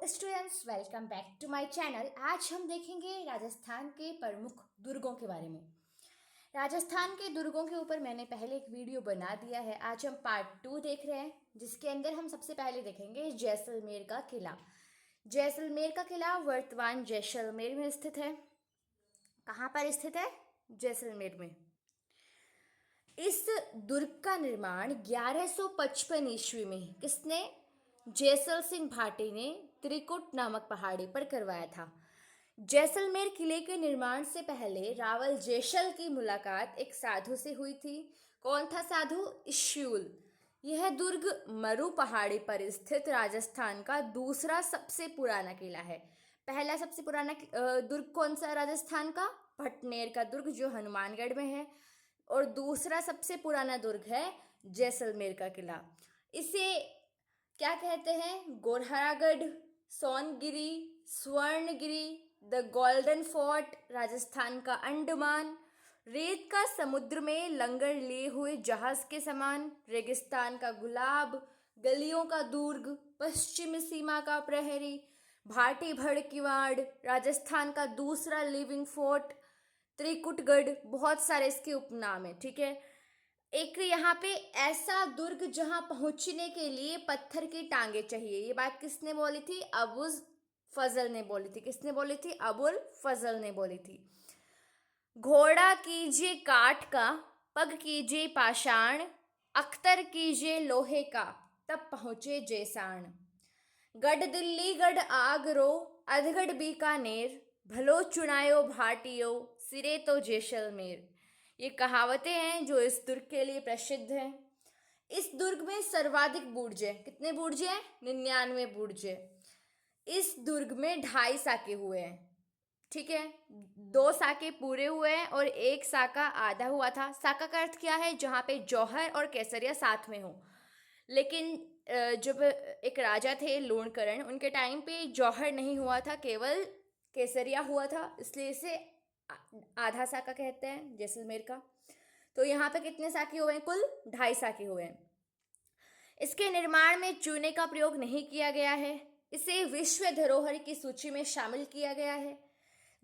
Students, welcome back to my channel. आज हम देखेंगे राजस्थान के प्रमुख दुर्गों के बारे में। राजस्थान के दुर्गों के ऊपर मैंने पहले एक वीडियो बना दिया है। आज हम पार्ट 2 देख रहे हैं, जिसके अंदर हम सबसे पहले देखेंगे जैसलमेर का किला। जैसलमेर का किला वर्तमान जैसलमेर में स्थित है। कहाँ पर स्थित है? जैसलमेर में। इस दुर्ग का निर्माण 1155 ईस्वी में किसने? जैसल सिंह भाटी ने त्रिकुट नामक पहाड़ी पर करवाया था। जैसलमेर किले के निर्माण से पहले रावल जैसल की मुलाकात एक साधु से हुई थी। कौन था साधु? इश्यूल। यह दुर्ग मरु पहाड़ी पर स्थित राजस्थान का दूसरा सबसे पुराना किला है। पहला सबसे पुराना दुर्ग कौन सा राजस्थान का? भटनेर का दुर्ग, जो हनुमानगढ़ में है। और दूसरा सबसे पुराना दुर्ग है जैसलमेर का किला। इसे क्या कहते हैं? Gorharagarh, Songiri, Swarngiri, the golden fort, Rajasthan का अंडमान, रेत का समुद्र में लंगर लिए हुए जहाज के समान, रेगिस्तान का गुलाब, गलियों का दुर्ग, पश्चिमी सीमा का प्रहरी, भाटी भड़ किवाड़, राजस्थान का दूसरा लिविंग फोर्ट, त्रिकुटगढ़। बहुत सारे इसके उपनाम है, ठीक है। एक यहाँ पे ऐसा दुर्ग जहां पहुंचने के लिए पत्थर की टांगे चाहिए। ये बात किसने बोली थी? अबुल फजल ने बोली थी। किसने बोली थी? अबुल फजल ने बोली थी। घोड़ा कीजिए काठ का, पग कीजिए पाषाण, अख्तर कीजिए लोहे का, तब पहुंचे जैसाण। गढ़ दिल्ली गढ़ आगरो, अधगढ़ बीकानेर, भलो चुनायो भाटियो, सिरे तो जैसलमेर। ये कहावतें हैं जो इस दुर्ग के लिए प्रसिद्ध हैं। इस दुर्ग में सर्वाधिक बुर्ज है। कितने बुर्ज हैं? 99 बुर्ज है। इस दुर्ग में 2.5 साके हुए हैं, ठीक है। 2 साके पूरे हुए हैं और 1 साका आधा हुआ था। साका का अर्थ क्या है? जहाँ पे जौहर और केसरिया साथ में हो। लेकिन जब एक राजा थे लूणकरण, उनके टाइम पे जौहर नहीं हुआ था, केवल केसरिया हुआ था, इसलिए इसे आधा साका कहते हैं जैसलमेर का। तो यहाँ पे कितने साके हुए हैं? कुल 2.5 साके हुए हैं। इसके निर्माण में चूने का प्रयोग नहीं किया गया है। इसे विश्व धरोहर की सूची में शामिल किया गया है।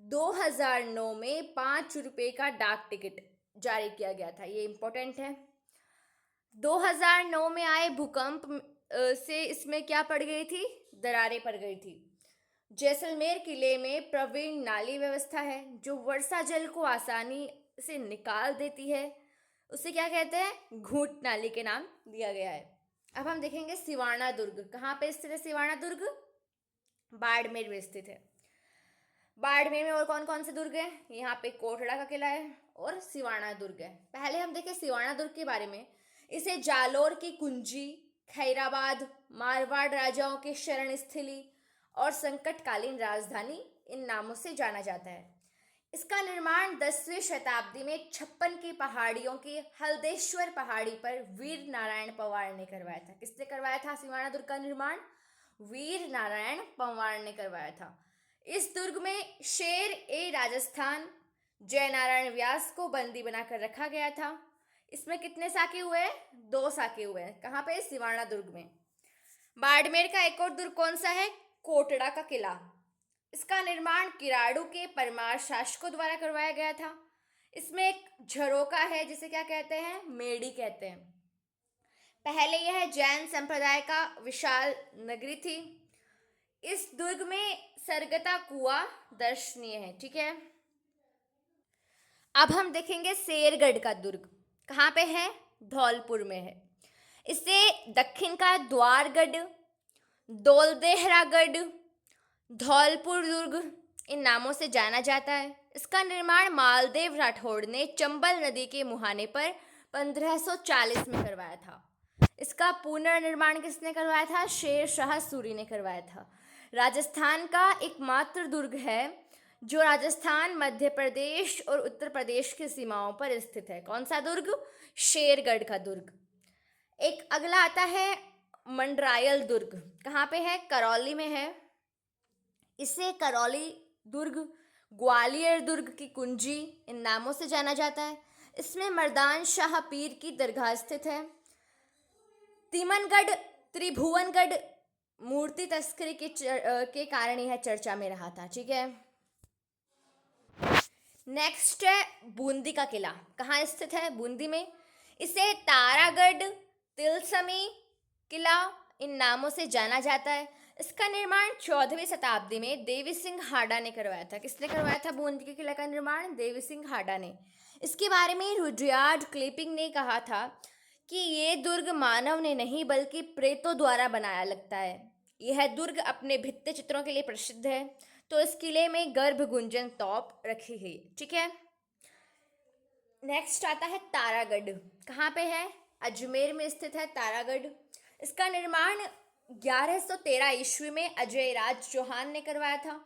2009 में 5 रुपए का डाक टिकट जारी किया गया था। ये इंपॉर्टेंट है। 2009 में आए भूकंप से इसमें क्या पड़ गई थी? दरारें पड़ गई थी। जैसलमेर किले में प्रवीण नाली व्यवस्था है, जो वर्षा जल को आसानी से निकाल देती है। उसे क्या कहते हैं? घूंट नाली के नाम दिया गया है। अब हम देखेंगे सिवाना दुर्ग। कहाँ पे स्थित है सिवाना दुर्ग? बाड़मेर में स्थित है। बाड़मेर में और कौन कौन से दुर्ग हैं? यहाँ पे कोटड़ा का किला है और सिवाना दुर्ग है। पहले हम देखें सिवाना दुर्ग के बारे में। इसे जालोर की कुंजी, खैराबाद, मारवाड़ राजाओं के शरण स्थली और संकटकालीन राजधानी, इन नामों से जाना जाता है। इसका निर्माण 10वीं शताब्दी में 56 की पहाड़ियों की हल्देश्वर पहाड़ी पर वीर नारायण पंवार ने करवाया था। किसने करवाया था सिवाना दुर्ग का निर्माण? वीर नारायण पंवार ने करवाया था। इस दुर्ग में शेर ए राजस्थान जयनारायण व्यास को बंदी बनाकर रखा गया था। इसमें कितने साके हुए? 2 साके हुए हैं। कहाँ पे? सिवाना दुर्ग में। बाड़मेर का एक और दुर्ग कौन सा है? कोटड़ा का किला। इसका निर्माण किराड़ू के परमार शासकों द्वारा करवाया गया था। इसमें एक झरोका है, जिसे क्या कहते हैं? मेड़ी कहते हैं। पहले यह जैन संप्रदाय का विशाल नगरी थी। इस दुर्ग में सरगता कुआं दर्शनीय है, ठीक है। अब हम देखेंगे शेरगढ़ का दुर्ग। कहाँ पे है? धौलपुर में है। इसे दक्षिण का द्वारगढ़, दौलदेहरागढ़, धौलपुर दुर्ग, इन नामों से जाना जाता है। इसका निर्माण मालदेव राठौड़ ने चंबल नदी के मुहाने पर 1540 में करवाया था। इसका पुनर्निर्माण किसने करवाया था? शेर शाह सूरी ने करवाया था। राजस्थान का एकमात्र दुर्ग है जो राजस्थान, मध्य प्रदेश और उत्तर प्रदेश की सीमाओं पर स्थित है। कौन सा दुर्ग? शेरगढ़ का दुर्ग। एक अगला आता है मंडरायल दुर्ग। कहाँ पे है? करौली में है। इसे करौली दुर्ग, ग्वालियर दुर्ग की कुंजी, इन नामों से जाना जाता है। इसमें मर्दान शाह पीर की दरगाह स्थित है। तिमनगढ़, त्रिभुवनगढ़, मूर्ति तस्करी के कारण यह चर्चा में रहा था। ठीक है, नेक्स्ट है बूंदी का किला। कहाँ स्थित है? बूंदी में। इसे तारागढ़, तिलस्मी किला इन नामों से जाना जाता है। इसका निर्माण 14वीं शताब्दी में देवी सिंह हाडा ने करवाया था। किसने करवाया था बूंदी के किला का निर्माण? देवी सिंह हाडा ने। इसके बारे में रुडयार्ड किपलिंग ने कहा था कि ये दुर्ग मानव ने नहीं बल्कि प्रेतों द्वारा बनाया लगता है। यह दुर्ग अपने भित्ति चित्रों के लिए प्रसिद्ध है। तो इस किले में गर्भ गुंजन तोप रखी है। ठीक है, नेक्स्ट आता है तारागढ़। कहाँ पे है? अजमेर में स्थित है तारागढ़। इसका निर्माण 1113 ईस्वी में अजय राज चौहान ने करवाया था।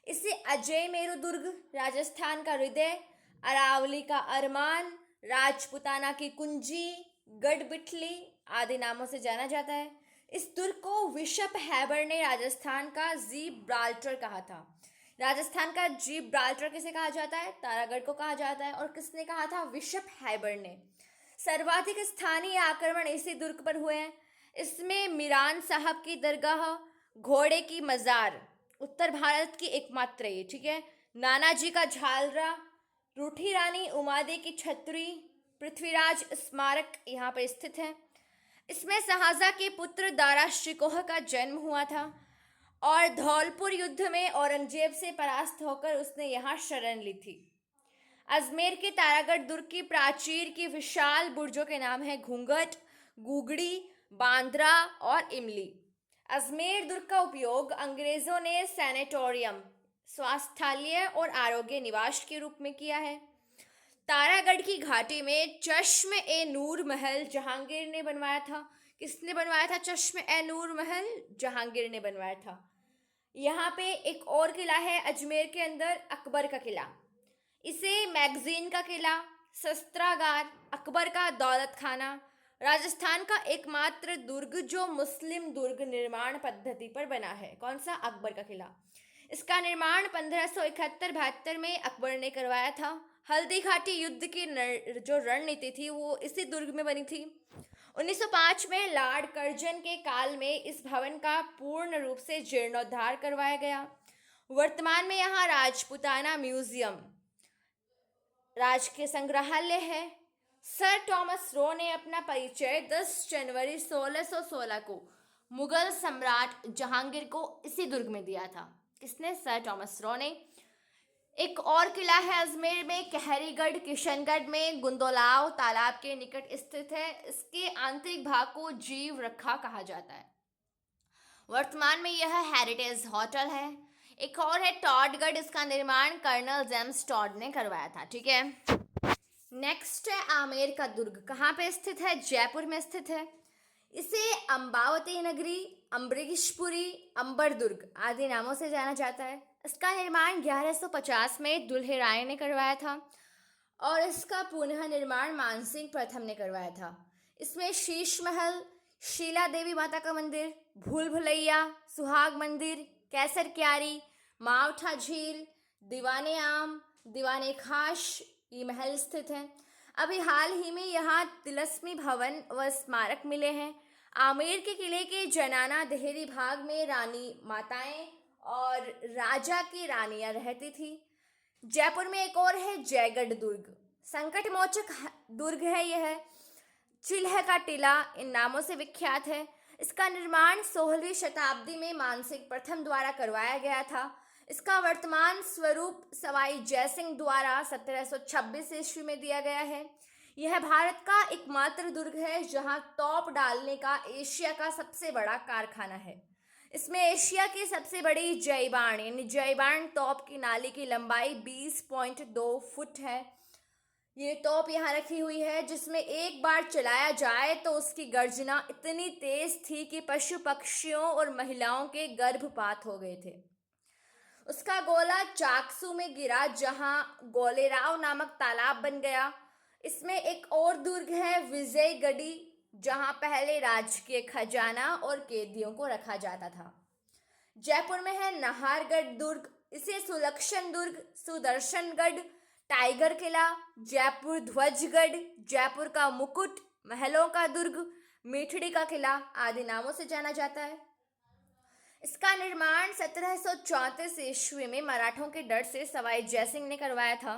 इसे अजय मेरु दुर्ग, राजस्थान का हृदय, अरावली का अरमान, राजपुताना की कुंजी, गढ़ बिठली आदि नामों से जाना जाता है। इस दुर्ग को बिशप हैबर ने राजस्थान का जिब्राल्टर कहा था। राजस्थान का जिब्राल्टर किसे कहा जाता है? तारागढ़ को कहा जाता है। और किसने कहा था? बिशप हैबर ने। सर्वाधिक स्थानीय आक्रमण इसी दुर्ग पर हुए हैं। इसमें मीरान साहब की दरगाह, घोड़े की मजार, उत्तर भारत की एकमात्र ये, ठीक है, नानाजी का झालरा, रूठी रानी उमादे की छतरी, पृथ्वीराज स्मारक यहाँ पर स्थित है। इसमें शाहजहां के पुत्र दारा शिकोह का जन्म हुआ था और धौलपुर युद्ध में औरंगजेब से परास्त होकर उसने यहाँ शरण ली थी। अजमेर के तारागढ़ दुर्ग की प्राचीर की विशाल बुर्जों के नाम है घूंघट, गुगड़ी, बांद्रा और इमली। अजमेर दुर्ग का उपयोग अंग्रेजों ने सैनेटोरियम, स्वास्थ्यालय और आरोग्य निवास के रूप में किया है। तारागढ़ की घाटी में चश्म ए नूर महल जहांगीर ने बनवाया था। किसने बनवाया था चश्म ए नूर महल? जहांगीर ने बनवाया था। यहाँ पे एक और किला है अजमेर के अंदर, अकबर का किला। इसे मैगजीन का किला, शस्त्रागार, अकबर का दौलत खाना, राजस्थान का एकमात्र दुर्ग जो मुस्लिम दुर्ग निर्माण पद्धति पर बना है। कौन सा? अकबर का किला। इसका निर्माण 1571-72 में अकबर ने करवाया था। हल्दी घाटी युद्ध की जो रणनीति थी वो इसी दुर्ग में बनी थी। 1905 में लॉर्ड कर्जन के काल में इस भवन का पूर्ण रूप से जीर्णोद्धार करवाया गया। वर्तमान में यहाँ राजपुताना म्यूजियम, राजकीय संग्रहालय है। सर टॉमस रो ने अपना परिचय 10 जनवरी 1616 को मुगल सम्राट जहांगीर को इसी दुर्ग में दिया था। किसने? सर टॉमस रो ने। एक और किला है अजमेर में, कहरीगढ़, किशनगढ़ में गुंदोलाव तालाब के निकट स्थित है। इसके आंतरिक भाग को जीव रखा कहा जाता है। वर्तमान में यह हेरिटेज होटल है। एक और है टॉडगढ़। इसका निर्माण कर्नल जेम्स टॉड ने करवाया था। ठीक है, नेक्स्ट है आमेर का दुर्ग। कहाँ पे स्थित है? जयपुर में स्थित है। इसे अम्बावती नगरी, अम्बरीशपुरी, अंबर दुर्ग आदि नामों से जाना जाता है। इसका निर्माण 1150 में दुल्हे राय ने करवाया था और इसका पुनः निर्माण मानसिंह प्रथम ने करवाया था। इसमें शीश महल, शीला देवी माता का मंदिर, भूल भुलैया, सुहाग मंदिर, कैसर क्यारी, मावठा झील, दीवाने आम, दीवाने खास ये महल स्थित है। अभी हाल ही में यहाँ तिलस्मी भवन व स्मारक मिले हैं। आमेर के किले के जनाना देहरी भाग में रानी माताएं और राजा की रानियां रहती थी। जयपुर में एक और है जयगढ़ दुर्ग, संकट मोचक दुर्ग है यह। चिल्ह का टीला इन नामों से विख्यात है। इसका निर्माण 16वीं शताब्दी में मानसिंह प्रथम द्वारा करवाया गया था। इसका वर्तमान स्वरूप सवाई जयसिंह द्वारा 1726 ईस्वी में दिया गया है। यह भारत का एकमात्र दुर्ग है जहां तोप डालने का एशिया का सबसे बड़ा कारखाना है। इसमें एशिया की सबसे बड़ी जयबाण यानी जयबाण तोप की नाली की लंबाई 20.2 फुट है। ये तोप यहाँ रखी हुई है जिसमें एक बार चलाया जाए तो उसकी गर्जना इतनी तेज थी कि पशु पक्षियों और महिलाओं के गर्भपात हो गए थे। उसका गोला चाकसू में गिरा जहां गोलेराव नामक तालाब बन गया। इसमें एक और दुर्ग है विजयगढ़ी जहां पहले राजकीय खजाना और कैदियों को रखा जाता था। जयपुर में है नाहरगढ़ दुर्ग। इसे सुलक्षण दुर्ग, सुदर्शनगढ़, टाइगर किला, जयपुर ध्वजगढ़, जयपुर का मुकुट, महलों का दुर्ग, मीठड़ी का किला आदि नामों से जाना जाता है। इसका निर्माण 1734 ईस्वी में मराठों के डर से सवाई जयसिंह ने करवाया था।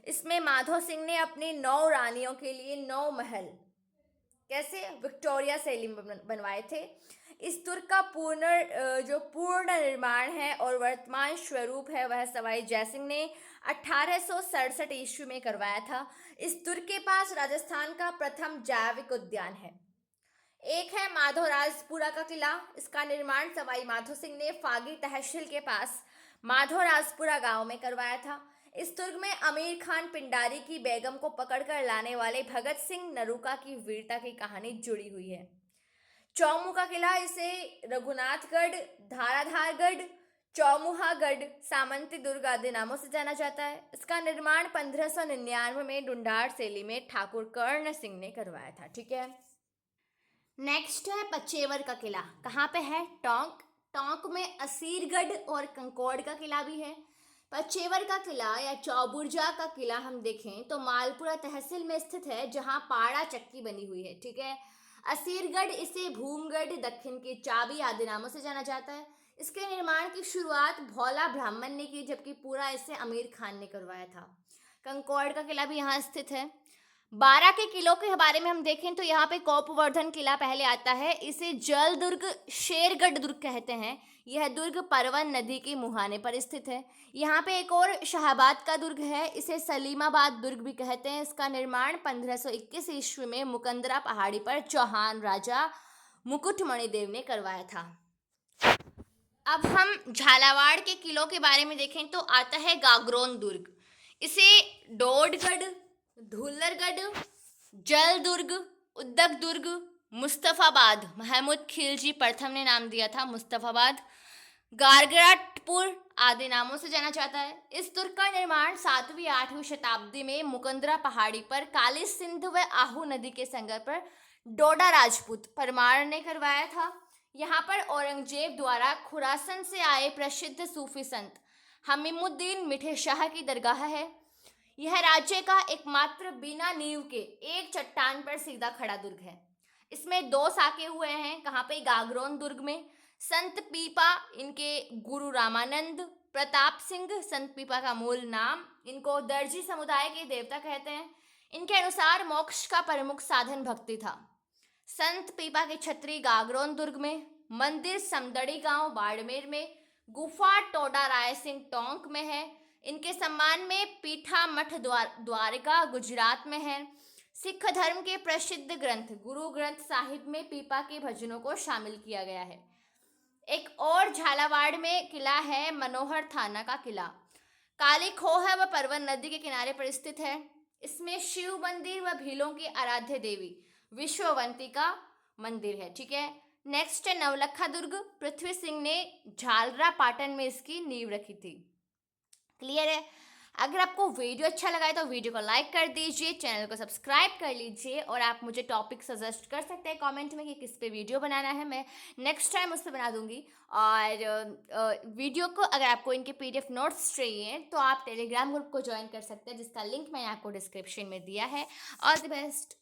इसमें माधो सिंह ने अपनी 9 रानियों के लिए 9 महल कैसे विक्टोरिया शैली में बनवाए थे। इस दुर्ग का पूर्ण निर्माण है और वर्तमान स्वरूप है वह सवाई जयसिंह ने 1867 ईस्वी में करवाया था। इस दुर्ग के पास राजस्थान का प्रथम जैविक उद्यान है। एक है माधोराजपुरा का किला। इसका निर्माण सवाई माधो सिंह ने फागी तहसील के पास माधोराजपुरा गांव में करवाया था। इस दुर्ग में अमीर खान पिंडारी की बेगम को पकड़कर लाने वाले भगत सिंह नरूका की वीरता की कहानी जुड़ी हुई है। चौमू का किला, इसे रघुनाथगढ़, धाराधारगढ़, चौमुहागढ़, सामंती दुर्ग आदि नामों से जाना जाता है। इसका निर्माण 1599 में ढूंढाड़ शैली में ठाकुर कर्ण सिंह ने करवाया था। ठीक है, नेक्स्ट है पचेवर का किला। कहाँ पे है? टोंक। टोंक में असीरगढ़ और कंकोड़ का किला भी है। पचेवर का किला या चौबुर्जा का किला हम देखें तो मालपुरा तहसील में स्थित है, जहाँ पाड़ा चक्की बनी हुई है। ठीक है, असीरगढ़, इसे भूमगढ़, दक्षिण की चाबी आदि नामों से जाना जाता है। इसके निर्माण की शुरुआत भोला ब्राह्मण ने की, जबकि पूरा इसे अमीर खान ने करवाया था। कंकोड़ का किला भी यहाँ स्थित है। 12 के किलों के बारे में हम देखें तो यहाँ पे कोपवर्धन किला पहले आता है। इसे जल दुर्ग, शेरगढ़ दुर्ग कहते हैं। यह दुर्ग परवन नदी के मुहाने पर स्थित है। यहाँ पे एक और शाहाबाद का दुर्ग है, इसे सलीमाबाद दुर्ग भी कहते हैं। इसका निर्माण 1521 ईस्वी में मुकंदरा पहाड़ी पर चौहान राजा मुकुटमणि देव ने करवाया था। अब हम झालावाड़ के किलों के बारे में देखें तो आता है गागरोन दुर्ग। इसे डोडगढ़, धुल्लरगढ़, जल दुर्ग, उद्दक दुर्ग, मुस्तफाबाद, महमूद खिलजी प्रथम ने नाम दिया था मुस्तफाबाद, गारगराटपुर आदि नामों से जाना जाता है। इस दुर्ग का निर्माण 7वीं 8वीं शताब्दी में मुकंदरा पहाड़ी पर काली सिंध व आहू नदी के संगम पर डोडा राजपूत परमार ने करवाया था। यहाँ पर औरंगजेब द्वारा खुरासन से आए प्रसिद्ध सूफी संत हमीमुद्दीन मिठे शाह की दरगाह है। यह राज्य का एकमात्र बिना नींव के एक चट्टान पर सीधा खड़ा दुर्ग है। इसमें 2 साके हुए हैं। कहाँ पे? गागरोन दुर्ग में। संत पीपा, इनके गुरु रामानंद प्रताप सिंह संत पीपा का मूल नाम। इनको दर्जी समुदाय के देवता कहते हैं। इनके अनुसार मोक्ष का प्रमुख साधन भक्ति था। संत पीपा के छत्री गागरोन दुर्ग में, मंदिर समदड़ी गांव बाड़मेर में, गुफा टोडा राय सिंह टोंक में है। इनके सम्मान में पीठा मठ द्वारका गुजरात में है। सिख धर्म के प्रसिद्ध ग्रंथ गुरु ग्रंथ साहिब में पीपा के भजनों को शामिल किया गया है। एक और झालावाड़ में किला है मनोहर थाना का किला। काली खोह है, वह परवन नदी के किनारे पर स्थित है। इसमें शिव मंदिर व भीलों की आराध्य देवी विश्ववंती का मंदिर है। ठीक है, नेक्स्ट है नवलखा दुर्ग। पृथ्वी सिंह ने झालरा पाटन में इसकी नींव रखी थी। क्लियर है? अगर आपको वीडियो अच्छा लगा है तो वीडियो को लाइक कर दीजिए, चैनल को सब्सक्राइब कर लीजिए और आप मुझे टॉपिक सजेस्ट कर सकते हैं कमेंट में कि किस पे वीडियो बनाना है। मैं नेक्स्ट टाइम उस पर बना दूंगी। और वीडियो को अगर आपको इनके PDF नोट्स चाहिए तो आप टेलीग्राम ग्रुप को ज्वाइन कर सकते हैं, जिसका लिंक मैंने आपको डिस्क्रिप्शन में दिया है। All the best.